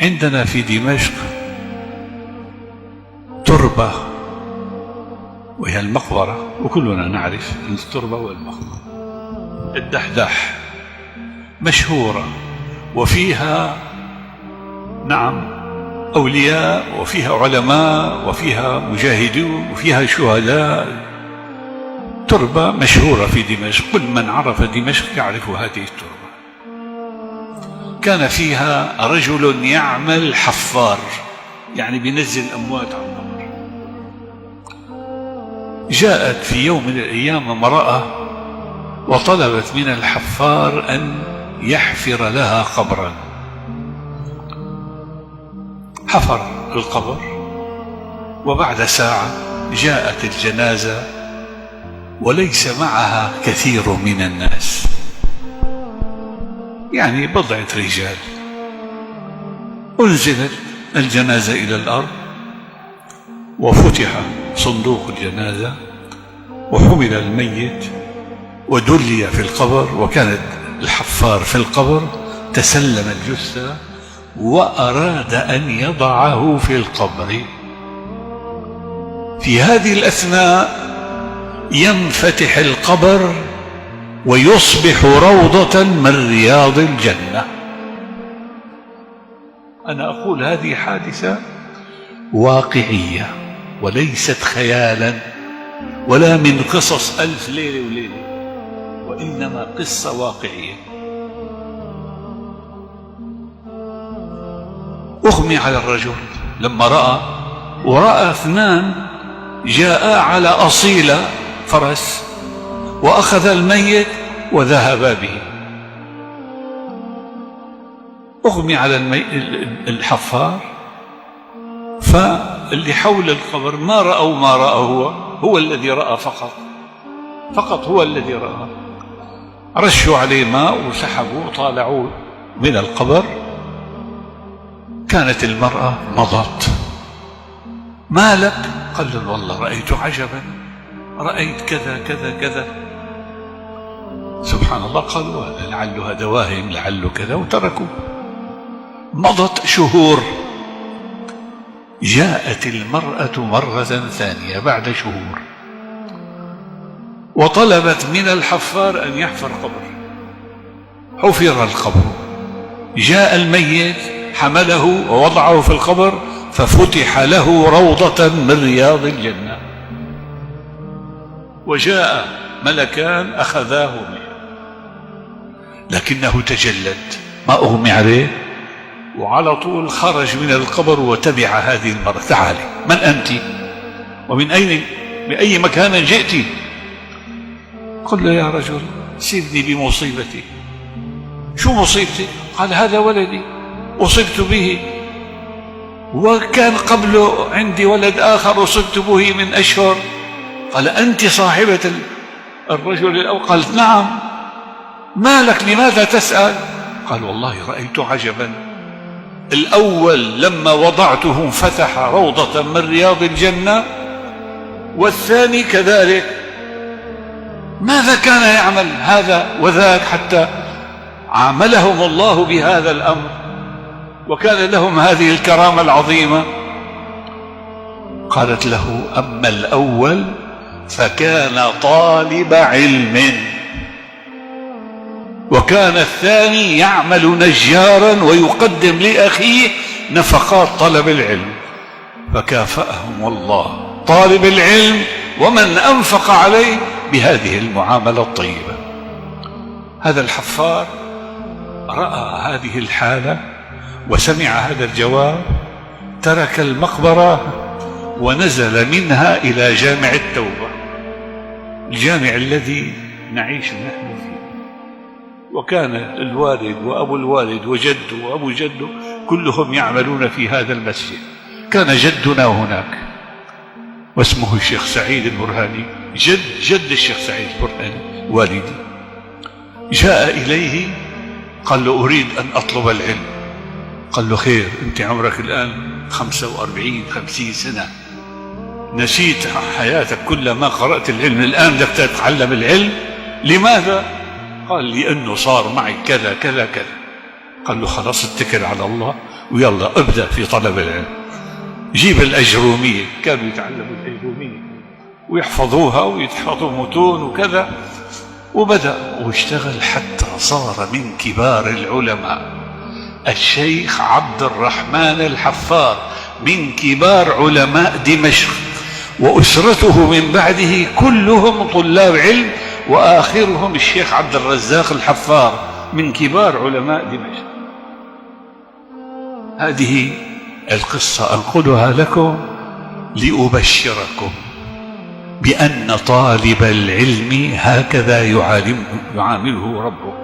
عندنا في دمشق تربة وهي المقبرة، وكلنا نعرف التربة والمقبرة، الدحداح مشهورة، وفيها نعم أولياء، وفيها علماء، وفيها مجاهدون، وفيها شهداء. تربة مشهورة في دمشق، كل من عرف دمشق يعرف هذه التربة. كان فيها رجل يعمل حفار، يعني بينزل أموات على القبر. جاءت في يوم من الأيام امرأة وطلبت من الحفار أن يحفر لها قبرا. حفر القبر، وبعد ساعة جاءت الجنازة وليس معها كثير من الناس، يعني بضعة رجال. أنزلت الجنازة إلى الأرض، وفتح صندوق الجنازة، وحمل الميت ودلي في القبر، وكانت الحفار في القبر تسلم الجثة وأراد أن يضعه في القبر. في هذه الأثناء ينفتح القبر ويصبح روضة من رياض الجنة. أنا أقول هذه حادثة واقعية وليست خيالا ولا من قصص ألف ليلة وليلة، وإنما قصة واقعية. أغمي على الرجل لما رأى، ورأى اثنان جاء على أصيلة فرس وأخذ الميت وذهبا به. أغمي على الحفار، فاللي حول القبر ما رأوا ما رأى، هو الذي رأى فقط هو الذي رأى. رشوا عليه ماء وسحبوا وطالعوا من القبر. كانت المرأة مضت. ما لك؟ قال له والله رأيت عجبا، رأيت كذا كذا كذا. سبحان الله. قالوا هذا لعله دواهم، لعله كذا، وتركوا. مضت شهور، جاءت المرأة مرة ثانية بعد شهور وطلبت من الحفار أن يحفر قبر. حفر القبر، جاء الميت حمله ووضعه في القبر، ففتح له روضة من رياض الجنة، وجاء ملكان أخذاه منه، لكنه تجلد، ما أغمي عليه، وعلى طول خرج من القبر وتبع هذه المرأة. تعالي، من أنت؟ ومن أين، بأي مكان جئت؟ قل له يا رجل سيبني بمصيبتي. شو مصيبتي؟ قال هذا ولدي أصبت به، وكان قبله عندي ولد آخر أصبت به من أشهر. قال أنت صاحبة الرجل الأول؟ قالت نعم. ما لك، لماذا تسأل؟ قال والله رأيت عجبا، الأول لما وضعته فتح روضة من رياض الجنة، والثاني كذلك. ماذا كان يعمل هذا وذاك حتى عاملهم الله بهذا الأمر وكان لهم هذه الكرامة العظيمة؟ قالت له أما الأول فكان طالب علم، وكان الثاني يعمل نجارا ويقدم لأخيه نفقات طلب العلم، فكافأهم الله طالب العلم ومن أنفق عليه بهذه المعاملة الطيبة. هذا الحفار رأى هذه الحالة وسمع هذا الجواب، ترك المقبرة ونزل منها إلى جامع التوبة، الجامع الذي نعيش نحن فيه. وكان الوالد وأبو الوالد وجده وأبو جده كلهم يعملون في هذا المسجد. كان جدنا هناك واسمه الشيخ سعيد البرهاني، جد الشيخ سعيد البرهاني والدي. جاء إليه قال له أريد أن أطلب العلم. قال له خير، أنت عمرك الآن 45-50 سنة، نسيت حياتك كلها ما قرأت العلم، الآن بدك تتعلم العلم، لماذا؟ قال لأنه صار معي كذا كذا كذا. قال له خلاص اتكل على الله ويلا ابدأ في طلب العلم. جيب الأجرومية، كانوا يتعلموا الأجرومية ويحفظوها ويتحفظوا متون وكذا، وبدأ واشتغل حتى صار من كبار العلماء. الشيخ عبد الرحمن الحفار من كبار علماء دمشق، وأسرته من بعده كلهم طلاب علم، وآخرهم الشيخ عبد الرزاق الحفار من كبار علماء دمشق. هذه القصة أنقلها لكم لأبشركم بأن طالب العلم هكذا يعامله ربه.